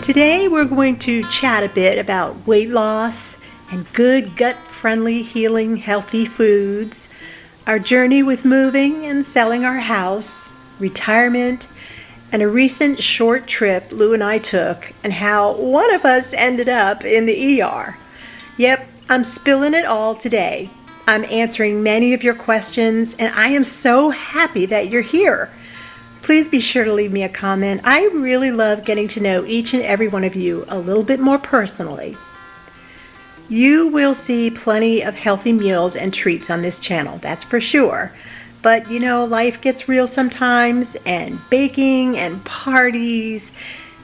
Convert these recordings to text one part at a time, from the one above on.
Today we're going to chat a bit about weight loss and good gut-friendly, healing, healthy foods, our journey with moving and selling our house, retirement, and a recent short trip Lou and I took and how one of us ended up in the ER. Yep, I'm spilling it all today. I'm answering many of your questions and I am so happy that you're here. Please be sure to leave me a comment. I really love getting to know each and every one of you a little bit more personally. You will see plenty of healthy meals and treats on this channel, that's for sure. But you know, life gets real sometimes, and baking and parties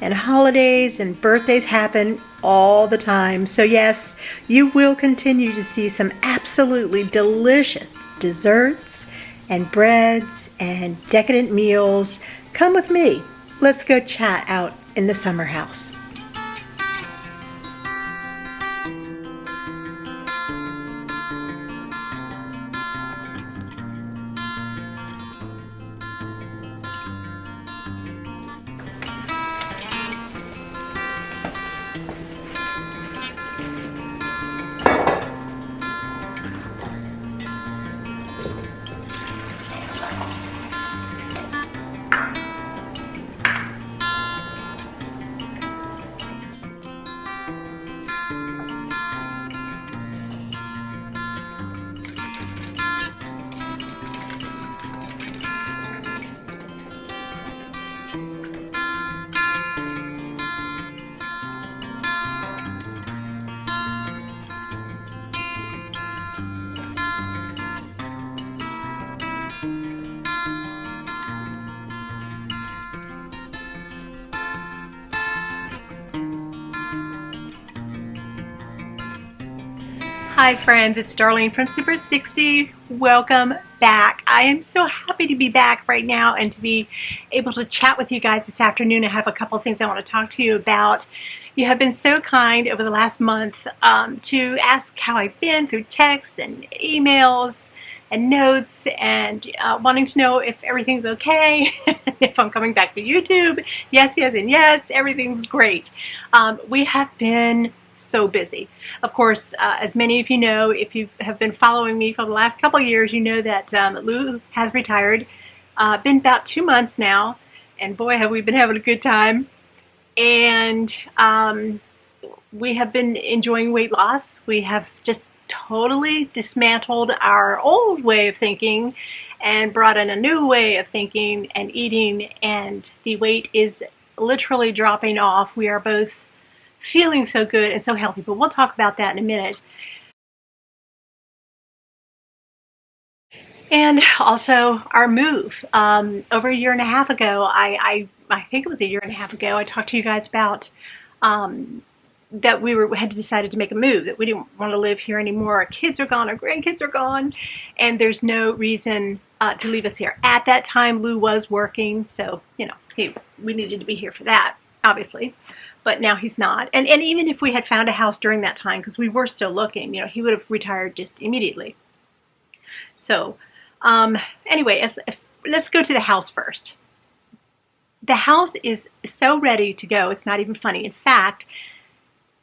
and holidays and birthdays happen all the time. So yes, you will continue to see some absolutely delicious desserts and breads and decadent meals. Come with me. Let's go chat out in the summer house. Hi friends, it's Darlene from Super 60. Welcome back. I am so happy to be back right now and to be able to chat with you guys this afternoon. I have a couple of things I want to talk to you about. You have been so kind over the last month to ask how I've been through texts and emails and notes and wanting to know if everything's okay, if I'm coming back to YouTube. Yes, and yes, everything's great. We have been so busy. Of course, as many of you know, if you have been following me for the last couple of years, you know that Lou has retired. Been about 2 months now, and boy, have we been having a good time. And we have been enjoying weight loss. We have just totally dismantled our old way of thinking and brought in a new way of thinking and eating, and the weight is literally dropping off. We are both feeling so good and so healthy, but we'll talk about that in a minute. And also our move. Over a year and a half ago, I think it was a year and a half ago, I talked to you guys about that we had decided to make a move, that we didn't want to live here anymore. Our kids are gone, our grandkids are gone, and there's no reason to leave us here. At that time, Lou was working, so you know, we needed to be here for that, obviously. But now he's not. And even if we had found a house during that time, because we were still looking, you know, he would have retired just immediately. So anyway, let's go to the house first. The house is so ready to go, it's not even funny. In fact,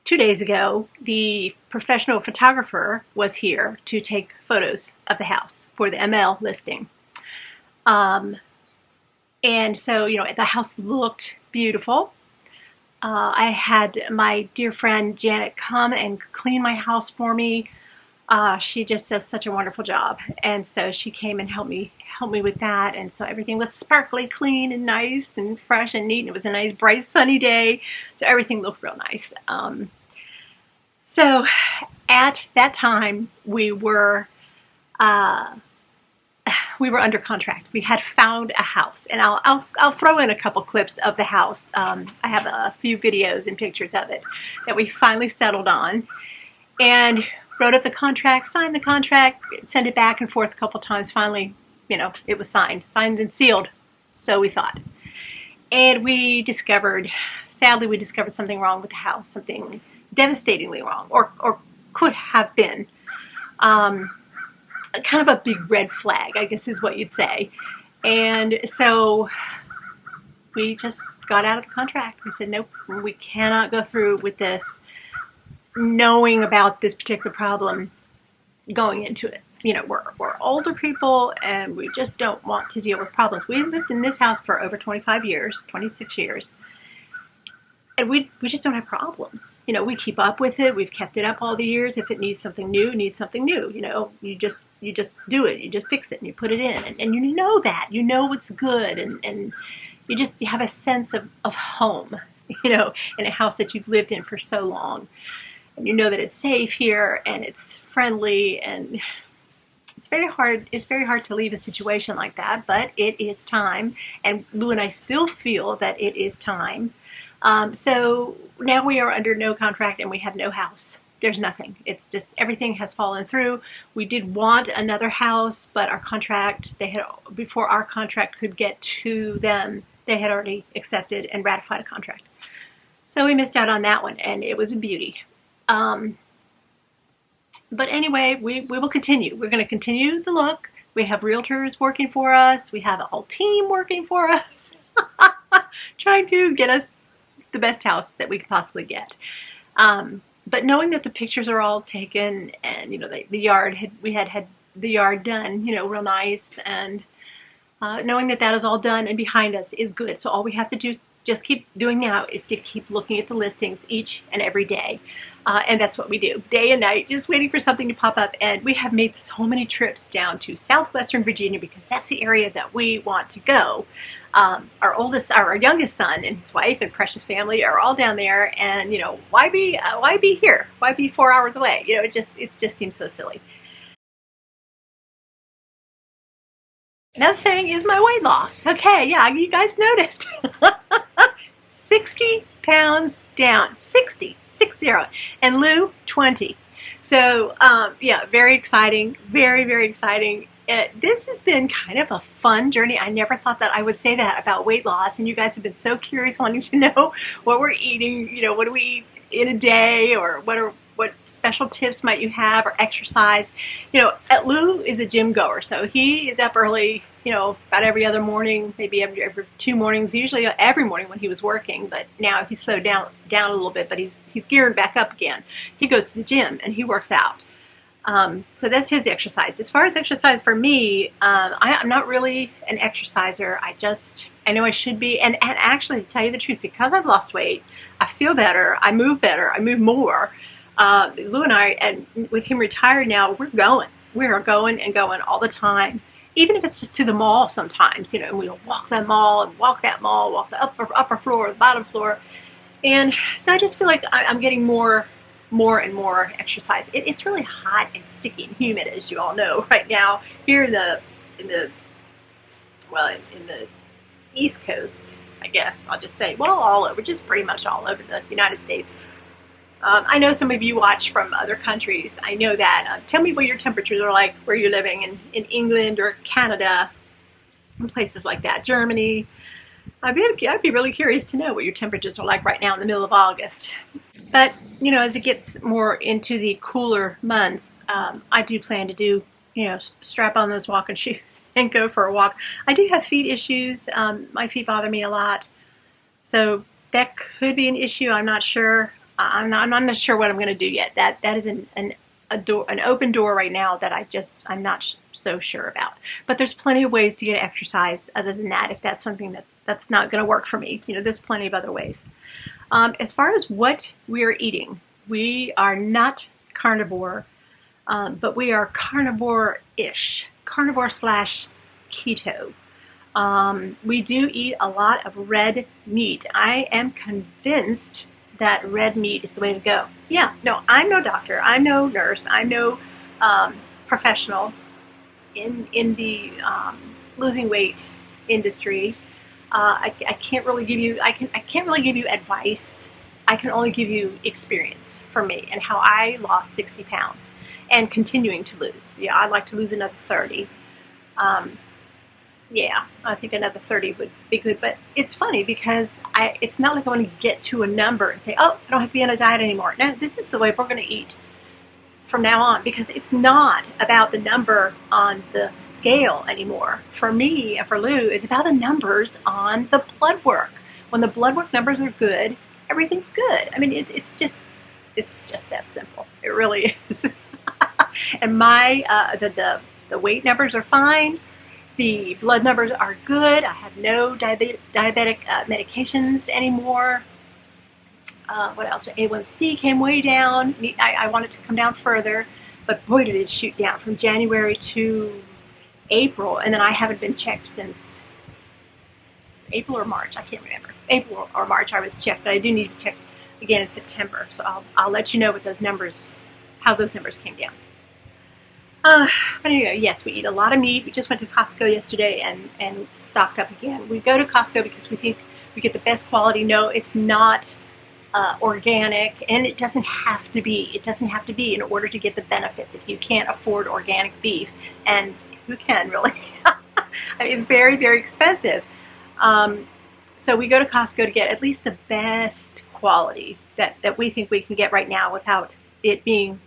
2 days ago, the professional photographer was here to take photos of the house for the ML listing. And so, you know, the house looked beautiful. I had my dear friend Janet come and clean my house for me. She just does such a wonderful job, and so she came and helped me with that. And so everything was sparkly clean and nice and fresh and neat. And it was a nice, bright, sunny day, so everything looked real nice. So at that time, we were under contract. We had found a house, and I'll throw in a couple clips of the house. I have a few videos and pictures of it that we finally settled on, and wrote up the contract, signed the contract, sent it back and forth a couple times. Finally, you know, it was signed and sealed. So we thought, and sadly, we discovered something wrong with the house, something devastatingly wrong, or could have been. Kind of a big red flag, I guess is what you'd say. And so we just got out of the contract. We said, nope, we cannot go through with this, knowing about this particular problem going into it. We're older people and we just don't want to deal with problems. We've lived in this house for over 25 years, 26 years. And we just don't have problems. We keep up with it. We've kept it up all the years. If it needs something new, it needs something new. You just do it. You just fix it and you put it in. And you know that. You know what's good. And you have a sense of home, in a house that you've lived in for so long. And you know that it's safe here and it's friendly, and it's very hard to leave a situation like that, but it is time. And Lou and I still feel that it is time. So now we are under no contract and we have no house. There's nothing. It's just everything has fallen through. We did want another house, but our contract, before our contract could get to them, they had already accepted and ratified a contract. So we missed out on that one, and it was a beauty. But anyway, we will continue. We're going to continue the look. We have realtors working for us. We have a whole team working for us, trying to get us the best house that we could possibly get. But knowing that the pictures are all taken, and the yard we had the yard done, real nice, and knowing that is all done and behind us is good. So all we have to do, just keep doing now, is to keep looking at the listings each and every day. And that's what we do, day and night, just waiting for something to pop up. And we have made so many trips down to southwestern Virginia because that's the area that we want to go. Our youngest son and his wife and precious family are all down there. And why be here? Why be 4 hours away? It just seems so silly. Another thing is my weight loss. Okay, yeah, you guys noticed. 60 pounds down. 60. And Lou, 20. So, very exciting. Very, very exciting. This has been kind of a fun journey. I never thought that I would say that about weight loss, and you guys have been so curious, wanting to know what we're eating, what do we eat in a day, or what special tips might you have, or exercise. Lou is a gym goer, so he is up early, about every other morning, maybe every 2 mornings, usually every morning when he was working, but now he's slowed down a little bit, but he's gearing back up again. He goes to the gym and he works out. So that's his exercise. As far as exercise for me, I'm not really an exerciser. I know I should be. And actually, to tell you the truth, because I've lost weight, I feel better. I move more. Lou and I, and with him retired now, we're going. We are going and going all the time. Even if it's just to the mall sometimes, and we'll walk that mall, walk the upper floor, the bottom floor. And so I just feel like I'm getting more and more exercise. It's really hot and sticky and humid, as you all know, right now here in the East Coast, I guess I'll just say, all over, just pretty much all over the United States. I know some of you watch from other countries. I know that. Tell me what your temperatures are like where you're living in England or Canada, and places like that, Germany. I'd be really curious to know what your temperatures are like right now in the middle of August. But, as it gets more into the cooler months, I do plan to do, strap on those walking shoes and go for a walk. I do have feet issues. My feet bother me a lot. So that could be an issue. I'm not sure. I'm not sure what I'm going to do yet. That is an open door right now that I'm not so sure about. But there's plenty of ways to get exercise other than that. If that's something that's not going to work for me, there's plenty of other ways. As far as what we are eating, we are not carnivore, but we are carnivore-ish, carnivore/keto. We do eat a lot of red meat. I am convinced that red meat is the way to go. Yeah, no, I'm no doctor, I'm no nurse, I'm no professional in the losing weight industry. I can't really give you advice. I can only give you experience from me and how I lost 60 pounds and continuing to lose. Yeah, I'd like to lose another 30. Yeah, I think another 30 would be good. But it's funny because it's not like I want to get to a number and say, oh, I don't have to be on a diet anymore. No, this is the way we're going to eat from now on, because it's not about the number on the scale anymore. For me and for Lou, it's about the numbers on the blood work. when the blood work numbers are good, everything's good. I mean, it's just that simple. It really is. And my the weight numbers are fine. The blood numbers are good. I have no diabetic medications anymore. What else? A1C came way down. I want it to come down further, but boy, did it shoot down from January to April, and then I haven't been checked since April or March. I can't remember. April or March I was checked, but I do need to be checked again in September. So I'll let you know what those numbers, how those numbers came down. But anyway, yes, we eat a lot of meat. We just went to Costco yesterday and stocked up again. We go to Costco because we think we get the best quality. No, it's not organic, and it doesn't have to be. It doesn't have to be in order to get the benefits. If you can't afford organic beef, and who can really? I mean, it's very, very expensive. So we go to Costco to get at least the best quality that we think we can get right now without it being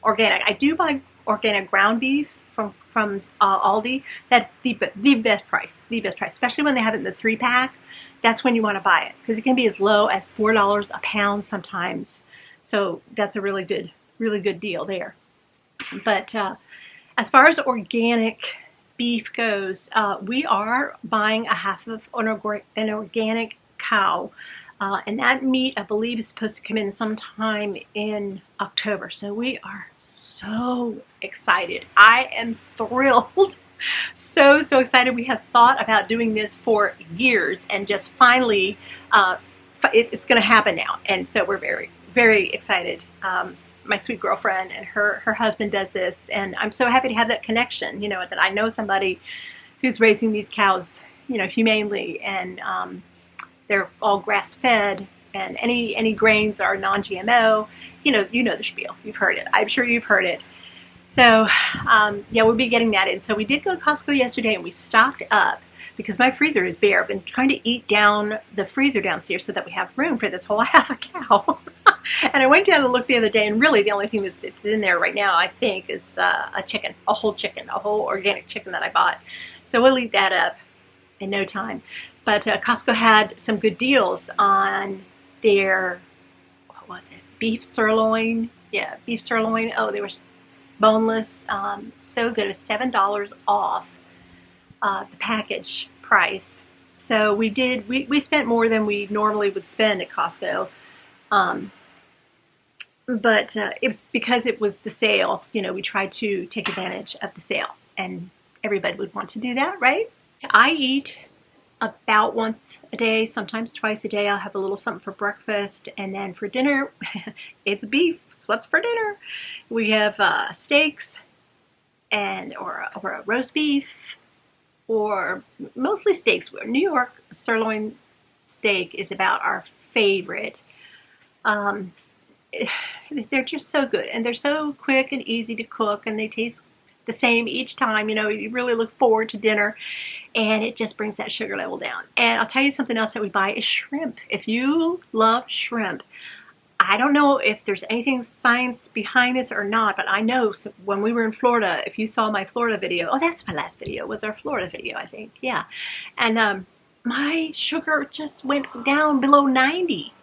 organic. I do buy organic ground beef from Aldi. That's the best price, especially when they have it in the 3-pack. That's when you want to buy it, because it can be as low as $4 a pound sometimes. So that's a really good deal there. But as far as organic beef goes, we are buying a half of an organic cow. And that meat, I believe, is supposed to come in sometime in October. So we are so excited. I am thrilled. So excited. We have thought about doing this for years, and just finally it's going to happen now. And so we're very, very excited. My sweet girlfriend and her husband does this, and I'm so happy to have that connection, that I know somebody who's raising these cows, humanely, and they're all grass-fed, and any grains are non-GMO. You know the spiel. You've heard it. I'm sure you've heard it. So, we'll be getting that in. So we did go to Costco yesterday, and we stocked up because my freezer is bare. I've been trying to eat down the freezer downstairs so that we have room for this whole half a cow. And I went down to look the other day, and really the only thing that's in there right now, I think, is a whole organic chicken that I bought. So we'll eat that up in no time. But Costco had some good deals on their, what was it, beef sirloin? Yeah, beef sirloin. Oh, they were boneless. So good. It was $7 off the package price. So we spent more than we normally would spend at Costco. But it was because it was the sale. We tried to take advantage of the sale, and everybody would want to do that, right? I eat about once a day, sometimes twice a day. I'll have a little something for breakfast, and then for dinner, it's beef. It's what's for dinner. We have steaks, or a roast beef, or mostly steaks. New York sirloin steak is about our favorite. They're just so good, and they're so quick and easy to cook, and they taste the same each time. You really look forward to dinner, and it just brings that sugar level down. And I'll tell you something else that we buy is shrimp. If you love shrimp, I don't know if there's anything science behind this or not, but I know when we were in Florida, if you saw my Florida video, that's my last video, was our Florida video, I think, yeah. And my sugar just went down below 90.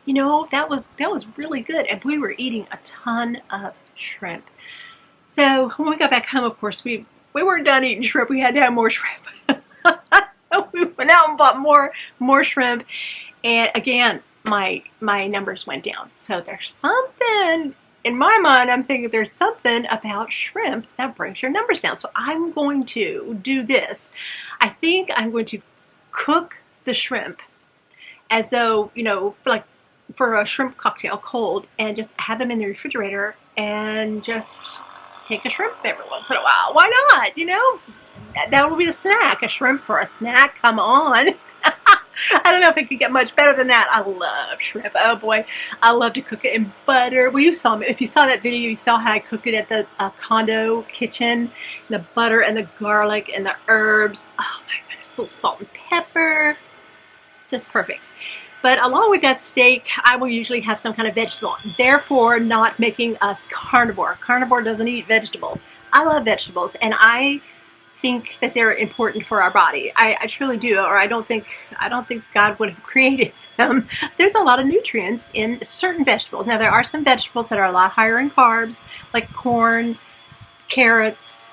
That was really good, and we were eating a ton of shrimp. So when we got back home, of course, we weren't done eating shrimp. We had to have more shrimp. We went out and bought more shrimp, and again, my numbers went down. So there's something in my mind. I'm thinking there's something about shrimp that brings your numbers down. So I'm going to do this. I think I'm going to cook the shrimp as though, for a shrimp cocktail cold, and just have them in the refrigerator and just take a shrimp every once in a while. Why not? That will be a snack. A shrimp for a snack. Come on. I don't know if it could get much better than that. I love shrimp. Oh boy, I love to cook it in butter. Well, if you saw that video, you saw how I cooked it at the condo kitchen. The butter and the garlic and the herbs. Oh my goodness, a little salt and pepper. Just perfect. But along with that steak, I will usually have some kind of vegetable. Therefore, not making us carnivore. Carnivore doesn't eat vegetables. I love vegetables, and I think that they're important for our body. I truly do, or I don't think God would have created them. There's a lot of nutrients in certain vegetables. Now there are some vegetables that are a lot higher in carbs, like corn, carrots,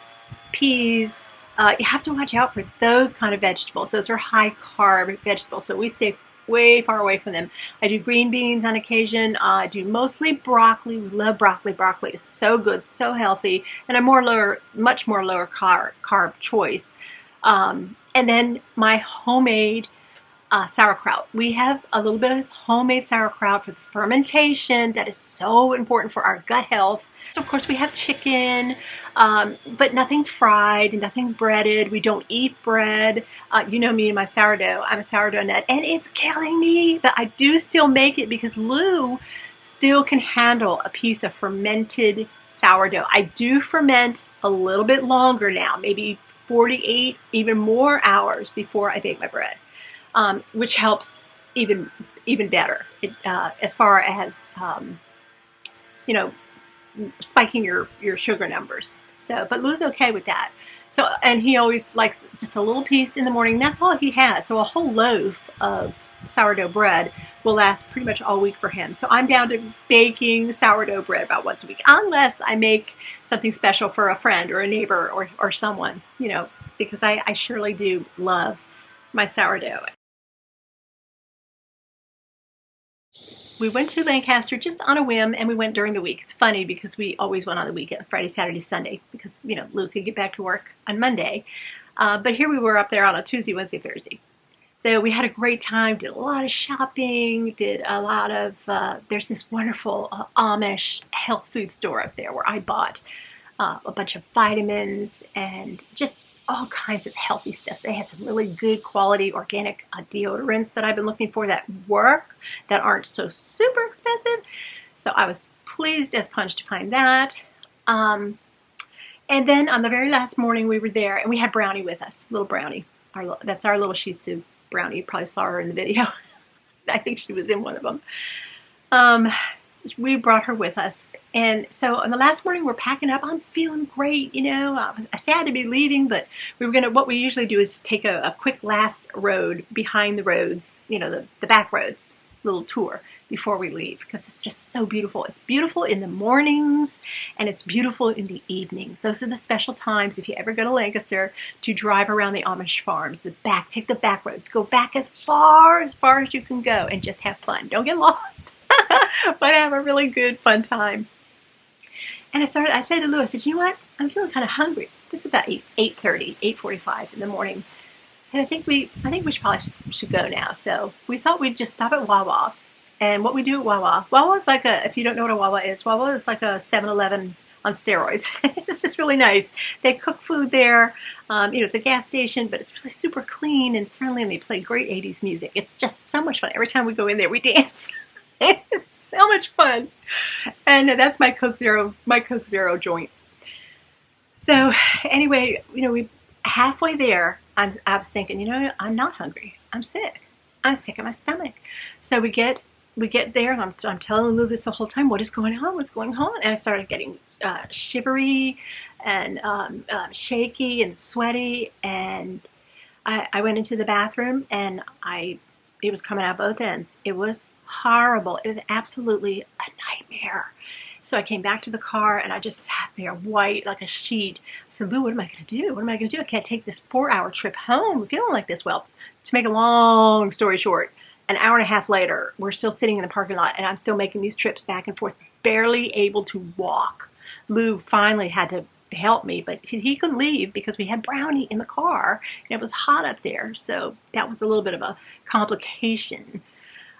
peas. You have to watch out for those kind of vegetables. Those are high carb vegetables, so we stay way far away from them. I do green beans on occasion. I do mostly broccoli. We love broccoli. Broccoli is so good, so healthy, and a much more lower carb choice. And then my homemade sauerkraut. We have a little bit of homemade sauerkraut for the fermentation. That is so important for our gut health. So of course we have chicken, but nothing fried, nothing breaded. We don't eat bread. You know me and my sourdough. I'm a sourdough nut, and it's killing me, but I do still make it because Lou still can handle a piece of fermented sourdough. I do ferment a little bit longer now, maybe 48, even more hours before I bake my bread. Which helps even better as far as spiking your sugar numbers. So, but Lou's okay with that. So, and he always likes just a little piece in the morning. That's all he has. So a whole loaf of sourdough bread will last pretty much all week for him. So I'm down to baking sourdough bread about once a week, unless I make something special for a friend or a neighbor or someone, because I surely do love my sourdough. We went to Lancaster just on a whim, and we went during the week. It's funny because we always went on the weekend, Friday, Saturday, Sunday, because, Lou could get back to work on Monday. But here we were up there on a Tuesday, Wednesday, Thursday. So we had a great time, did a lot of shopping, did a lot of, there's this wonderful Amish health food store up there where I bought a bunch of vitamins and just all kinds of healthy stuff. They had some really good quality organic deodorants that I've been looking for that work, that aren't so super expensive. So I was pleased as punch to find that. And then on the very last morning we were there, and we had Brownie with us, little Brownie. That's our little Shih Tzu Brownie. You probably saw her in the video. I think she was in one of them. We brought her with us. And so on the last morning, we're packing up. I'm feeling great, I was sad to be leaving, but what we usually do is take a quick last road behind the roads, the back roads, little tour before we leave, because it's just so beautiful. It's beautiful in the mornings, and it's beautiful in the evenings. Those are the special times, if you ever go to Lancaster, to drive around the Amish farms, take the back roads, go back as far as you can go, and just have fun. Don't get lost. But have a really good, fun time. And I said to Lou, I said, you know what? I'm feeling kind of hungry. This is about 8:30, 8:45 in the morning. I said, I think we should go now. So we thought we'd just stop at Wawa. And what we do at Wawa is like if you don't know what a Wawa is like a 7-Eleven on steroids. It's just really nice. They cook food there. It's a gas station, but it's really super clean and friendly, and they play great 80s music. It's just so much fun. Every time we go in there, we dance. It's so much fun. And that's my Coke Zero joint. So anyway, we halfway there, I was thinking, I'm not hungry. I'm sick. I'm sick in my stomach. So we get there, and I'm telling Lou this the whole time. What is going on? What's going on? And I started getting shivery and shaky and sweaty. And I went into the bathroom, and it was coming out both ends. It was horrible. It was absolutely a nightmare. So I came back to the car, and I just sat there white like a sheet. I said, Lou, what am I going to do? What am I going to do? I can't take this 4-hour trip home feeling like this. Well, to make a long story short, an hour and a half later, we're still sitting in the parking lot, and I'm still making these trips back and forth, barely able to walk. Lou finally had to help me, but he couldn't leave because we had Brownie in the car, and it was hot up there. So that was a little bit of a complication.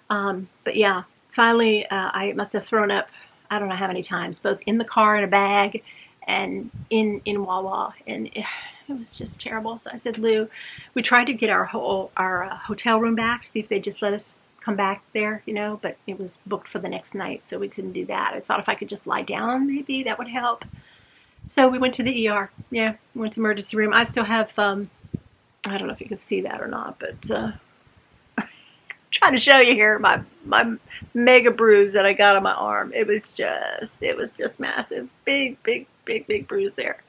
But yeah, finally, I must have thrown up, I don't know how many times, both in the car in a bag and in Wawa, and it was just terrible. So I said, Lou, we tried to get our hotel room back, see if they just let us come back there, but it was booked for the next night, so we couldn't do that. I thought if I could just lie down, maybe that would help. So we went to the ER. Yeah, we went to the emergency room. I still have, I don't know if you can see that or not, but trying to show you here my mega bruise that I got on my arm. It was just massive. Big bruise there.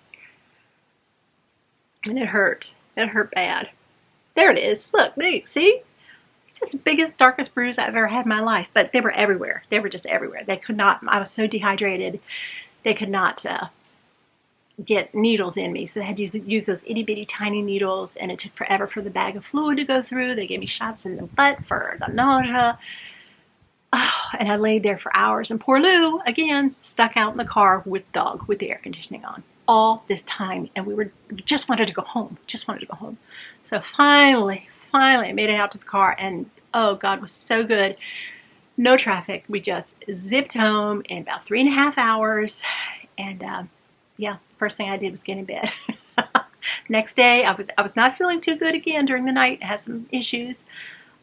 and it hurt. It hurt bad. There it is. Look, see? It's the biggest, darkest bruise I've ever had in my life, but they were everywhere. They were just everywhere. They could not, I was so dehydrated, they could not get needles in me. So they had to use those itty bitty tiny needles, and it took forever for the bag of fluid to go through. They gave me shots in the butt for the nausea. Oh, and I laid there for hours. And poor Lou, again, stuck out in the car with dog, with the air conditioning on all this time. And we just wanted to go home. Just wanted to go home. So finally, I made it out to the car, and oh, God was so good. No traffic. We just zipped home in about 3.5 hours. And yeah, first thing I did was get in bed. Next day, I was not feeling too good again during the night. I had some issues.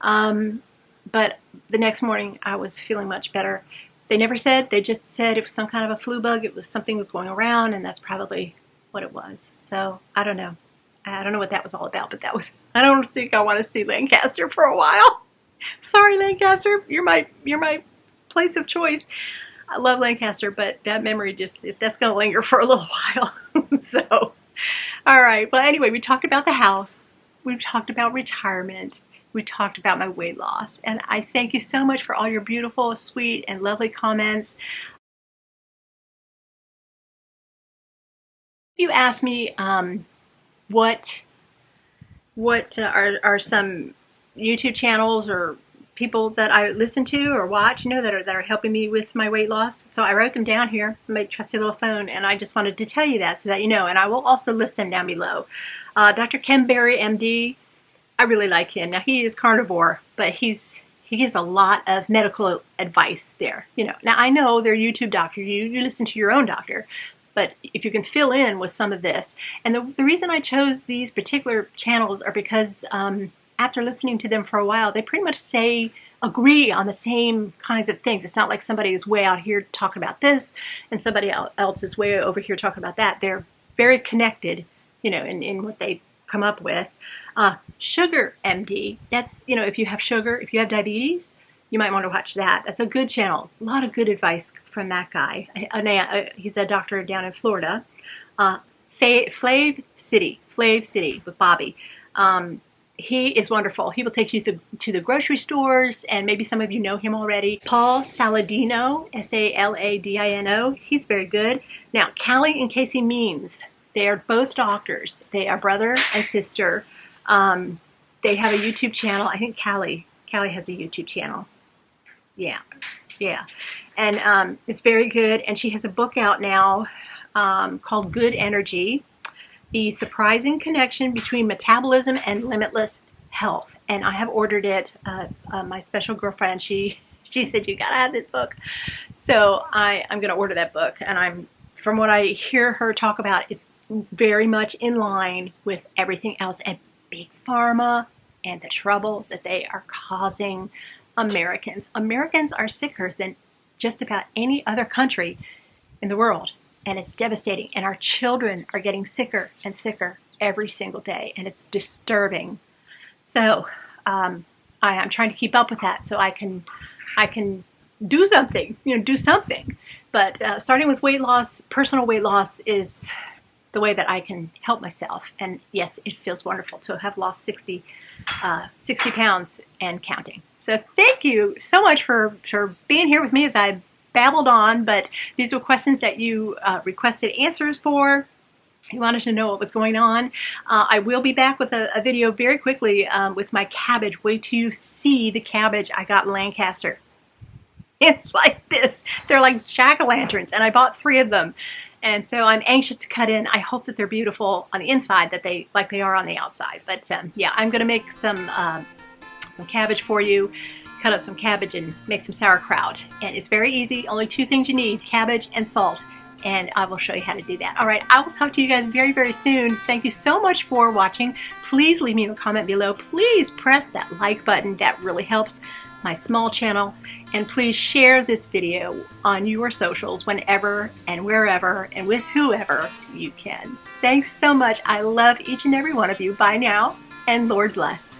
But the next morning, I was feeling much better. They never said. They just said it was some kind of a flu bug. It was something was going around, and that's probably what it was. So I don't know. I don't know what that was all about, but that was. I don't think I want to see Lancaster for a while. Sorry, Lancaster. You're my place of choice. I love Lancaster, but that memory that's going to linger for a little while. So, all right. Well, anyway, we talked about the house. We talked about retirement. We talked about my weight loss. And I thank you so much for all your beautiful, sweet, and lovely comments. You asked me what are some YouTube channels or people that I listen to or watch, that are helping me with my weight loss. So I wrote them down here on my trusty little phone, and I just wanted to tell you that so that you know. And I will also list them down below. Dr. Ken Berry, MD. I really like him. Now, he is carnivore, but he gives a lot of medical advice there. Now I know they're YouTube doctor. You listen to your own doctor, but if you can fill in with some of this. And the reason I chose these particular channels are because after listening to them for a while, they pretty much agree on the same kinds of things. It's not like somebody is way out here talking about this and somebody else is way over here talking about that. They're very connected, in what they come up with. Sugar MD, that's, if you have sugar, if you have diabetes, you might want to watch that. That's a good channel. A lot of good advice from that guy. He's a doctor down in Florida. Flav City with Bobby. He is wonderful. He will take you to the grocery stores, and maybe some of you know him already. Paul Saladino, Saladino. He's very good. Now, Callie and Casey Means. They are both doctors. They are brother and sister. They have a YouTube channel. I think Callie has a YouTube channel. Yeah. And it's very good. And she has a book out now called Good Energy: The Surprising Connection Between Metabolism and Limitless Health. And I have ordered it. My special girlfriend, she said, you gotta have this book. So I'm gonna order that book. And from what I hear her talk about, it's very much in line with everything else and Big Pharma and the trouble that they are causing Americans. Americans are sicker than just about any other country in the world. And it's devastating. And our children are getting sicker and sicker every single day. And it's disturbing. So I'm trying to keep up with that so I can do something, do something. But starting with weight loss, personal weight loss is the way that I can help myself. And yes, it feels wonderful to have lost 60 pounds and counting. So thank you so much for being here with me as I babbled on. But these were questions that you requested answers for. You wanted to know what was going on. I will be back with a video very quickly with my cabbage. Wait till you see the cabbage I got in Lancaster. It's like this. They're like jack-o'-lanterns, and I bought 3 of them. And so I'm anxious to cut in. I hope that they're beautiful on the inside, like they are on the outside. But yeah, I'm going to make some cabbage for you, cut up some cabbage and make some sauerkraut. And it's very easy. Only 2 things you need, cabbage and salt. And I will show you how to do that. All right, I will talk to you guys very, very soon. Thank you so much for watching. Please leave me a comment below. Please press that like button. That really helps my small channel. And please share this video on your socials whenever and wherever and with whoever you can. Thanks so much. I love each and every one of you. Bye now, and Lord bless.